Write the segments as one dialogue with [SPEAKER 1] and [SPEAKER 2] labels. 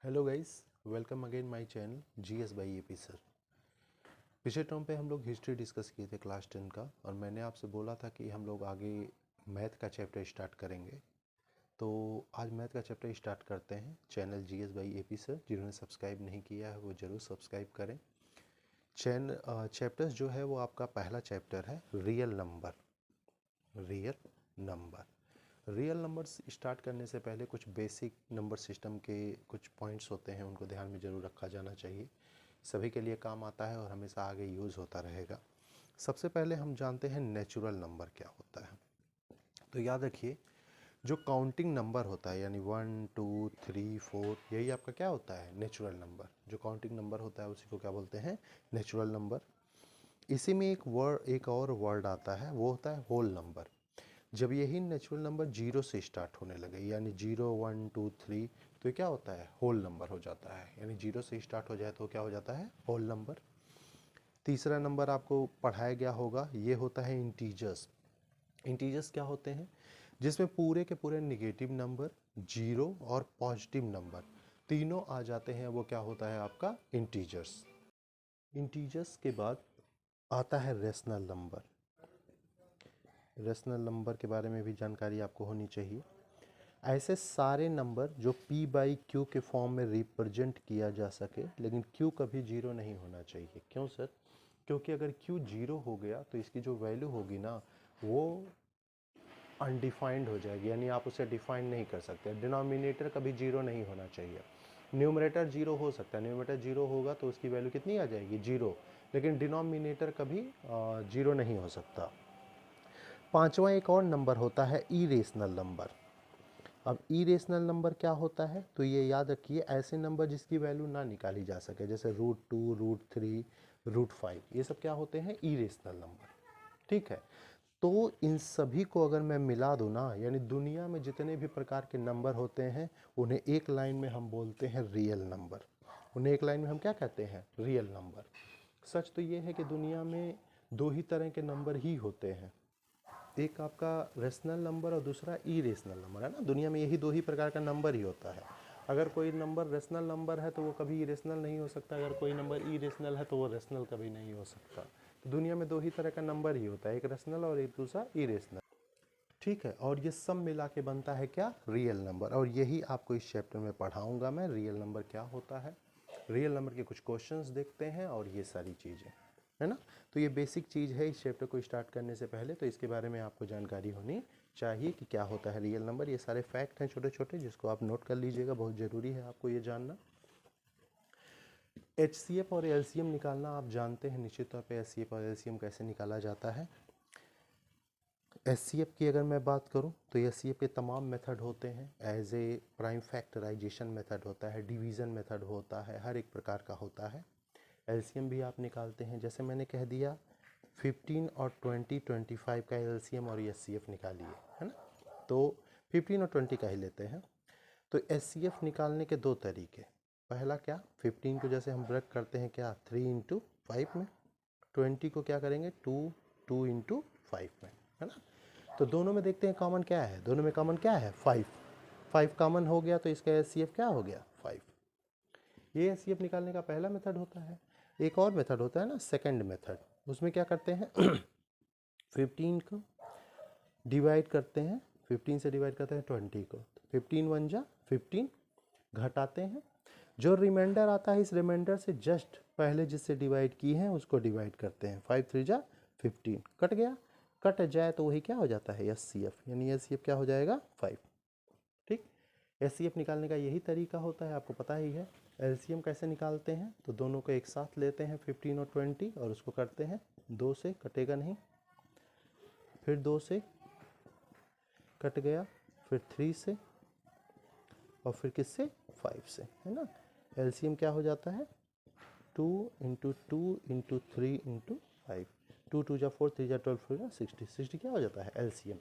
[SPEAKER 1] Hello guys, welcome again my channel GS by AP sir. पिछले term पे हम लोग हिस्ट्री डिस्कस किए थे क्लास 10 का, और मैंने आपसे बोला था कि हम लोग आगे मैथ का चैप्टर स्टार्ट करेंगे। तो आज मैथ का चैप्टर स्टार्ट करते हैं। Channel GS by AP sir जिन्होंने सब्सक्राइब नहीं किया है वो ज़रूर सब्सक्राइब करें। चैप्टर्स जो है वो आपका पहला चैप्टर है real number. Real numbers start करने से पहले कुछ बेसिक नंबर सिस्टम के कुछ पॉइंट्स होते हैं, उनको ध्यान में ज़रूर रखा जाना चाहिए। सभी के लिए काम आता है और हमेशा आगे यूज़ होता रहेगा। सबसे पहले हम जानते हैं नेचुरल नंबर क्या होता है। तो याद रखिए, जो काउंटिंग नंबर होता है यानी 1 2 3 4, यही आपका क्या होता है, नेचुरल नंबर। जो काउंटिंग नंबर होता है उसी को क्या बोलते हैं, नेचुरल नंबर। इसी में एक और वर्ड आता है, वो होता है होल नंबर। जब यही नेचुरल नंबर जीरो से स्टार्ट होने लगे यानी 0 1 2 3, तो ये क्या होता है, होल नंबर हो जाता है। यानी जीरो से स्टार्ट हो जाए तो क्या हो जाता है, होल नंबर। तीसरा नंबर आपको पढ़ाया गया होगा, ये होता है इंटीजर्स। इंटीजर्स क्या होते हैं, जिसमें पूरे के पूरे निगेटिव नंबर, जीरो और पॉजिटिव नंबर तीनों आ जाते हैं, वो क्या होता है आपका इंटीजर्स। इंटीजर्स के बाद आता है रेशनल नंबर। रेशनल नंबर के बारे में भी जानकारी आपको होनी चाहिए। ऐसे सारे नंबर जो p बाई क्यू के फॉर्म में रिप्रेजेंट किया जा सके, लेकिन q कभी जीरो नहीं होना चाहिए। क्यों सर? क्योंकि अगर q जीरो हो गया तो इसकी जो वैल्यू होगी ना, वो अनडिफाइंड हो जाएगी, यानी आप उसे डिफाइन नहीं कर सकते। डिनोमिनेटर कभी जीरो नहीं होना चाहिए। न्यूमरेटर जीरो हो सकता है, न्यूमरेटर जीरो होगा तो उसकी वैल्यू कितनी आ जाएगी, जीरो, लेकिन डिनोमिनेटर कभी जीरो नहीं हो सकता। पांचवा एक और नंबर होता है इरेशनल नंबर। अब इरेशनल नंबर क्या होता है, तो ये याद रखिए, ऐसे नंबर जिसकी वैल्यू ना निकाली जा सके, जैसे √2 √3 √5, ये सब क्या होते हैं, इरेशनल नंबर। ठीक है, तो इन सभी को अगर मैं मिला दूँ ना, यानी दुनिया में जितने भी प्रकार के नंबर होते हैं उन्हें एक लाइन में हम बोलते हैं रियल नंबर। उन्हें एक लाइन में हम क्या कहते हैं, रियल नंबर। सच तो ये है कि दुनिया में दो ही तरह के नंबर ही होते हैं, एक आपका रेशनल नंबर और दूसरा इरेशनल नंबर, है ना। दुनिया में यही दो ही प्रकार का नंबर ही होता है। अगर कोई नंबर रेशनल नंबर है तो वो कभी इरेशनल नहीं हो सकता, अगर कोई नंबर इरेशनल है तो वो रेशनल कभी नहीं हो सकता। तो दुनिया में दो ही तरह का नंबर ही होता है, एक रेशनल और एक दूसरा इरेशनल। ठीक है, और ये सब मिला के बनता है क्या, रियल नंबर। और यही आपको इस चैप्टर में पढ़ाऊंगा मैं, रियल नंबर क्या होता है। रियल नंबर के कुछ क्वेश्चंस देखते हैं और ये सारी चीज़ें, है ना। तो ये बेसिक चीज़ है इस चैप्टर को स्टार्ट करने से पहले, तो इसके बारे में आपको जानकारी होनी चाहिए कि क्या होता है रियल नंबर। ये सारे फैक्ट हैं छोटे छोटे, जिसको आप नोट कर लीजिएगा, बहुत ज़रूरी है आपको ये जानना। HCF और LCM निकालना आप जानते हैं निश्चित तौर पे, HCF और LCM कैसे निकाला जाता है। HCF की अगर मैं बात करूं तो HCF के तमाम मेथड होते हैं। As a prime factorisation method होता है, डिवीज़न मेथड होता है, हर एक प्रकार का होता है। LCM भी आप निकालते हैं, जैसे मैंने कह दिया 15 और 20 25 का LCM और HCF निकालिए, है ना। तो 15 और 20 का ही लेते हैं। तो HCF निकालने के दो तरीके। पहला क्या, 15 को जैसे हम ब्रेक करते हैं क्या, 3 × 5 में, 20 को क्या करेंगे, 2 × 5 में, है ना। तो दोनों में देखते हैं कॉमन क्या है, दोनों में कॉमन क्या है, 5 कॉमन हो गया, तो इसका HCF क्या हो गया, 5। ये HCF निकालने का पहला मेथड होता है। एक और मेथड होता है ना, सेकंड मेथड। उसमें क्या करते हैं 15 को डिवाइड करते हैं, 15 से डिवाइड करते हैं 20 को, 15 1 जा 15, घटाते हैं, जो रिमाइंडर आता है इस रिमाइंडर से जस्ट पहले जिससे डिवाइड की है उसको डिवाइड करते हैं, 5 3 जा 15, कट गया, कट जाए तो वही क्या हो जाता है, HCF, यानी HCF क्या हो जाएगा, 5। ठीक, HCF निकालने का यही तरीका होता है, आपको पता ही है। LCM कैसे निकालते हैं, तो दोनों को एक साथ लेते हैं 15 और 20 और उसको करते हैं 2 से, कटेगा नहीं, फिर 2 से कट गया, फिर 3 से, और फिर किससे, 5 से, है ना। LCM क्या हो जाता है, 2 × 2 × 3 × 5, 2 2 जा 4, 3 जा 12, 4 जा 60, 60 क्या हो जाता है, LCM।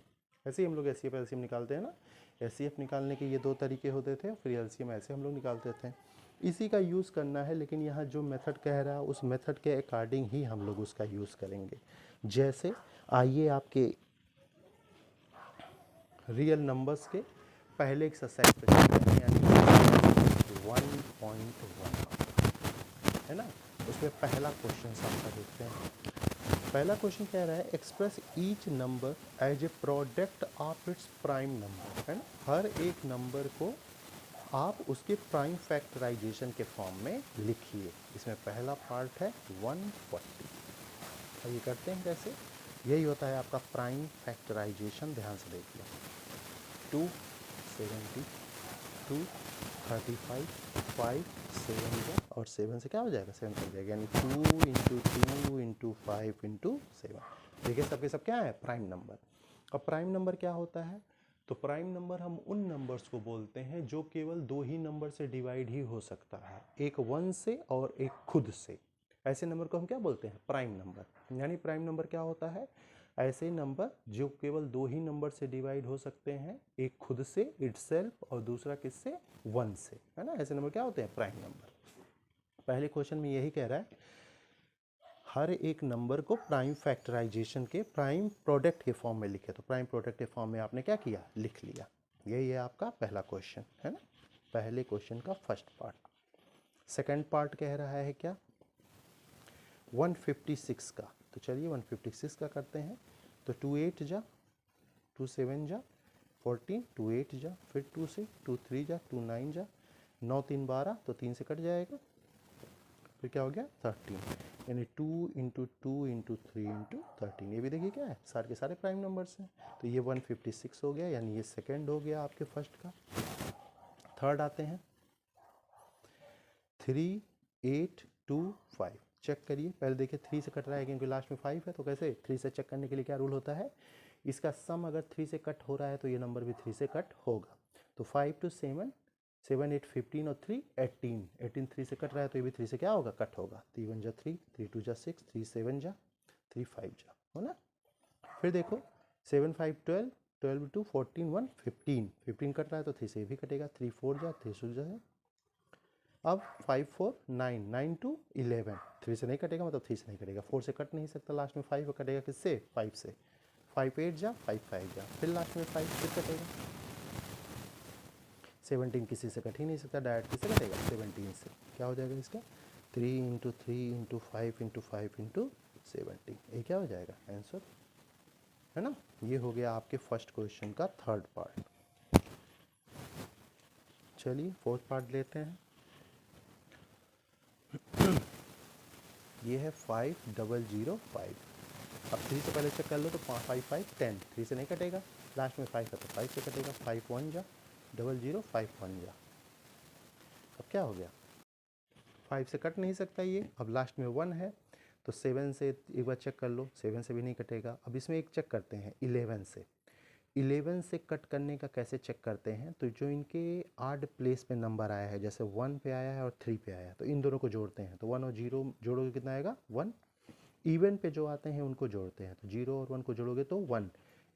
[SPEAKER 1] ऐसे ही हम लोग HCF LCM निकालते हैं ना। HCF निकालने के ये दो तरीके होते थे, फिर LCM ऐसे हम लोग निकालते थे। इसी का यूज़ करना है, लेकिन यहाँ जो मेथड कह रहा है उस मेथड के अकॉर्डिंग ही हम लोग उसका यूज़ करेंगे। जैसे आइए आपके रियल नंबर्स के पहले एक्सरसाइज पे चलते हैं, यानी 1 चलिए पहला क्वेश्चन आपका देखते हैं। पहला क्वेश्चन कह रहा है express each number as a product of its prime number, है ना। हर एक नंबर को आप उसके प्राइम फैक्टराइजेशन के फॉर्म में लिखिए। इसमें पहला पार्ट है 140। अब ये करते हैं कैसे, यही होता है आपका प्राइम फैक्टराइजेशन। ध्यान से देखिए, 270, 235, 5 7 और 7 से क्या हो जाएगा, 7 चल जाएगा, यानी 2 इंटू 2 इंटू 5 इंटू 7। देखिए सबके सब क्या है, प्राइम नंबर। अब प्राइम नंबर क्या होता है, तो प्राइम नंबर हम उन नंबर्स को बोलते हैं जो केवल दो ही नंबर से डिवाइड ही हो सकता है, एक 1 से और एक खुद से। ऐसे नंबर को हम क्या बोलते हैं, प्राइम नंबर। यानी प्राइम नंबर क्या होता है, ऐसे नंबर जो केवल दो ही नंबर से डिवाइड हो सकते हैं, एक खुद से इटसेल्फ और दूसरा किससे, 1 से, है ना। ऐसे नंबर क्या होते हैं, प्राइम नंबर। पहले क्वेश्चन में यही कह रहा है हर एक नंबर को प्राइम फैक्टराइजेशन के प्राइम प्रोडक्ट के फॉर्म में लिखे। तो प्राइम प्रोडक्ट के फॉर्म में आपने क्या किया, लिख लिया। यही है आपका पहला क्वेश्चन, है ना, पहले क्वेश्चन का फर्स्ट पार्ट। सेकंड पार्ट कह रहा है क्या, 156 का। तो चलिए 156 का करते हैं। तो 2 8 जा, 2 7 जा 14, 2 8 जा, फिर 2 से 2 3 जा, 2 9 जा, 9 3 12, तो 3 से कट जाएगा, फिर क्या हो गया 13, यानी 2 इंटू 2 इंटू 3 इंटू 13। ये भी देखिए क्या है, सारे के सारे प्राइम नंबर्स हैं। तो ये 156 हो गया, यानी ये सेकंड हो गया आपके फर्स्ट का। थर्ड आते हैं 3 8 2 5। चेक करिए, पहले देखिए 3 से कट रहा है क्योंकि लास्ट में 5 है, तो कैसे 3 से चेक करने के लिए क्या रूल होता है, इसका सम अगर 3 से कट हो रहा है तो ये नंबर भी 3 से कट होगा। तो 5 to 7, 7 8 15 और 3 18, 18 3 से कट रहा है तो ये भी 3 से क्या होगा, कट होगा। 3 1 जा 3, 3 2 जा 6, 3 7 जा, 3 5 जा, हो ना। फिर देखो 7 5 12, 12 2 14 1 15, 15 कट रहा है तो 3 से भी कटेगा, 3 4 जा, 3 6 जा। अब 5 4 9, 9 2 11, 3 से नहीं कटेगा, मतलब 3 से नहीं कटेगा, 4 से कट नहीं सकता, लास्ट में 5 कटेगा, किससे, 5 से। 5 8 जा, 5 5 जा, फिर लास्ट में 5 फिर कटेगा। 17 किसी से कट ही नहीं सकता, डायरेक्ट किससे कटेगा, 17 से। क्या हो जाएगा इसका, 3 इंटू 3 इंटू 5 इंटू 5 इंटू 17। ये क्या हो जाएगा आंसर, है ना। ये हो गया आपके फर्स्ट क्वेश्चन का थर्ड पार्ट। चलिए फोर्थ पार्ट लेते हैं। ये है 5005। अब 3 से पहले चेक कर लो तो 5 5 5 10, 3 से नहीं कटेगा, लास्ट में 5 है तो 5 से कटेगा, 5 1 जा, 00 5 1 जा। अब क्या हो गया, 5 से कट नहीं सकता ये, अब लास्ट में 1 है तो 7 से एक बार चेक कर लो, 7 से भी नहीं कटेगा। अब इसमें एक चेक करते हैं 11 से। 11 से कट करने का कैसे चेक करते हैं, तो जो इनके आड प्लेस पे नंबर आया है, जैसे 1 पे आया है और 3 पे आया है, तो इन दोनों को जोड़ते हैं। तो 1 और 0 जोड़ोगे कितना आएगा, 1। इवन पे जो आते हैं उनको जोड़ते हैं, तो 0 और 1 को जोड़ोगे तो 1।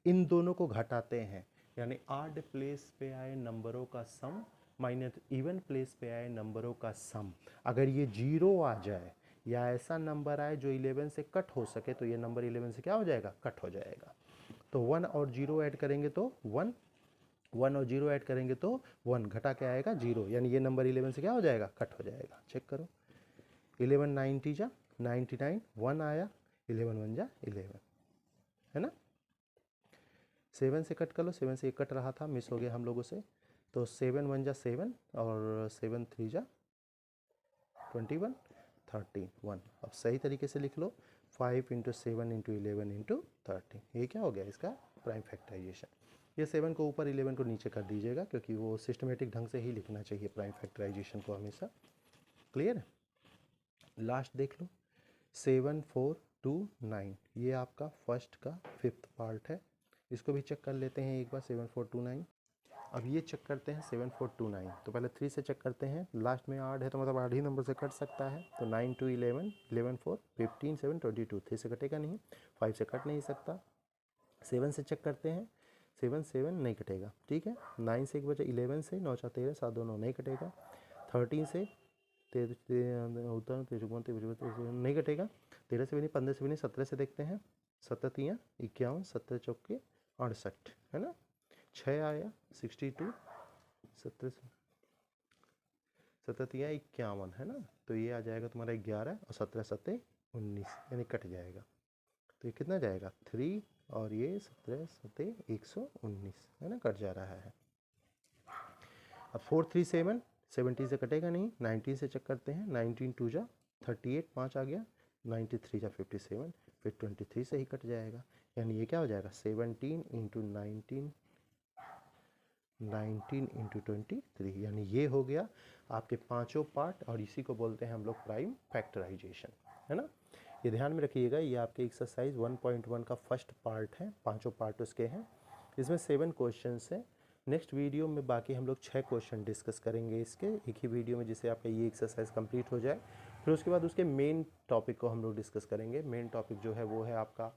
[SPEAKER 1] इन दोनों को घटाते हैं, यानी आड प्लेस पे आए नंबरों का सम माइनस इवन प्लेस पे आए नंबरों का सम। अगर ये 0 आ जाए या ऐसा नंबर आए जो 11 से कट हो सके, तो ये नंबर 11 से क्या हो जाएगा, कट हो जाएगा। तो 1 और 0 ऐड करेंगे तो 1, 1 और 0 ऐड करेंगे तो 1, घटा के आएगा 0, यानी ये नंबर 11 से क्या हो जाएगा, कट हो जाएगा। चेक करो, 11 90 जा 99, 1 आया, 11 1 जा 11, है ना। 7 से कट कर लो, 7 से एक कट रहा था, मिस हो गया हम लोगों से, तो 7 1 जा 7 और 7 3 जा 21, 13 1। अब सही तरीके से लिख लो, 5 इंटू 7 इंटू 11 इंटू 13। ये क्या हो गया इसका प्राइम फैक्टराइजेशन। ये 7 को ऊपर 11 को नीचे कर दीजिएगा, क्योंकि वो सिस्टमेटिक ढंग से ही लिखना चाहिए प्राइम फैक्टराइजेशन को हमेशा। क्लियर है। लास्ट देख लो 7 4 2 9, ये आपका फर्स्ट का फिफ्थ पार्ट है। इसको भी चेक कर लेते हैं एक बार, 7 4 2 9। अब ये चेक करते हैं 7 4 2 9। तो पहले 3 से चेक करते हैं, लास्ट में 8 है तो मतलब 8 ही नंबर से कट सकता है। तो 9 2 11, 11 4 15 7 22, 3 से कटेगा नहीं, 5 से कट नहीं सकता। 7 से चेक करते हैं, 7 7 नहीं कटेगा, ठीक है। 9 से एक बचे, 11 से 9 4 13 7 2 9 नहीं कटेगा। 13 से 13 नहीं कटेगा, 13 से भी नहीं, 15 से भी नहीं, 17 से देखते हैं, 17 3 51, 17 चौके 68, है ना। 6 आया 62, 17 से 17 51 है ना, तो ये आ जाएगा तुम्हारा 11 और 17 7 19, यानी कट जाएगा। तो ये कितना जाएगा 3 और ये 17 7 119 है ना, कट जा रहा है। अब 4 3 7 70 से कटेगा नहीं, 19 से चेक करते हैं। 19 2 जा 38, 5 आ गया, 93 जा 57, फिर 23 से ही कट जाएगा, यानी ये क्या हो जाएगा 17 इंटू 19 इंटू 23, यानी ये हो गया आपके पांचों पार्ट, और इसी को बोलते हैं हम लोग प्राइम फैक्टराइजेशन, है ना। ये ध्यान में रखिएगा, ये आपके एक्सरसाइज 1.1 का फर्स्ट पार्ट है, पांचों पार्ट उसके हैं। इसमें 7 क्वेश्चंस हैं। नेक्स्ट वीडियो में बाकी हम लोग 6 क्वेश्चन डिस्कस करेंगे इसके एक ही वीडियो में, जिससे आपका ये एक्सरसाइज कंप्लीट हो जाए। फिर उसके बाद उसके मेन टॉपिक को हम लोग डिस्कस करेंगे। मेन टॉपिक जो है वो है आपका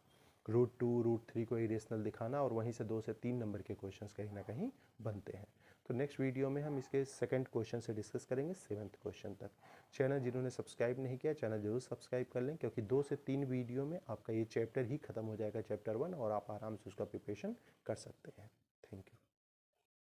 [SPEAKER 1] √2 √3 को इरेशनल दिखाना, और वहीं से 2 से 3 नंबर के क्वेश्चंस कहीं ना कहीं बनते हैं। तो नेक्स्ट वीडियो में हम इसके सेकंड क्वेश्चन से डिस्कस करेंगे 7th क्वेश्चन तक। चैनल जिन्होंने सब्सक्राइब नहीं किया, चैनल जरूर सब्सक्राइब कर लें, क्योंकि 2 से 3 वीडियो में आपका ये चैप्टर ही खत्म हो जाएगा, चैप्टर 1, और आप आराम से उसका प्रिपरेशन कर सकते हैं। Thank you.